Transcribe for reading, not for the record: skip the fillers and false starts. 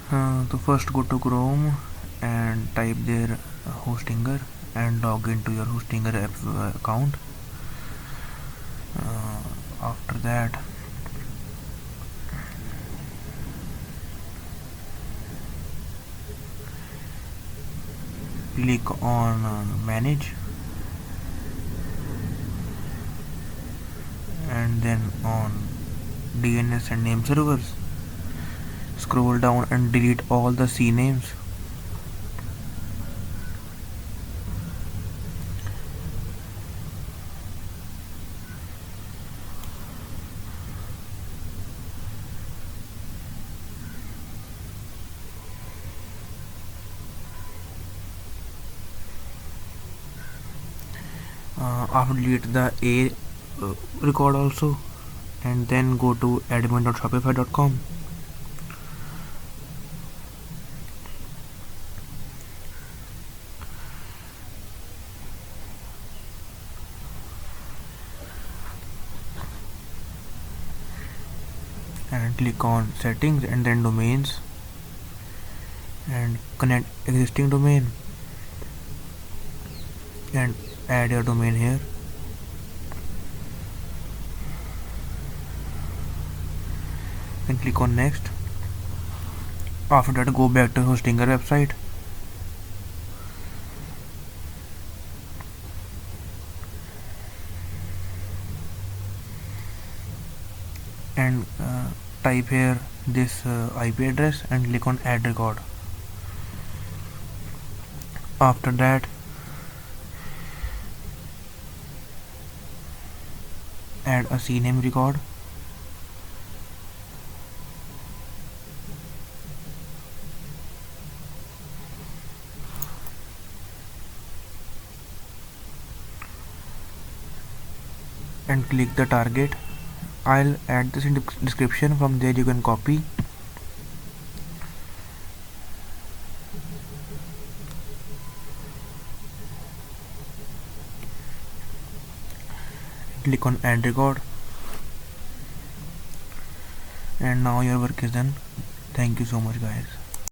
So first go to Chrome and type their Hostinger and log into your Hostinger account. After that, click on manage and then on DNS and name servers. Scroll down and delete all the CNAMEs. After delete the A record also, and then go to admin.shopify.com. and click on settings and then domains and connect existing domain and add your domain here. Then click on next. After that, go back to Hostinger website and type here this IP address and click on add record. After that, add a CNAME record and click the target. I'll add this in the description. From there you can copy click on add record, and now your work is done. Thank you so much, guys.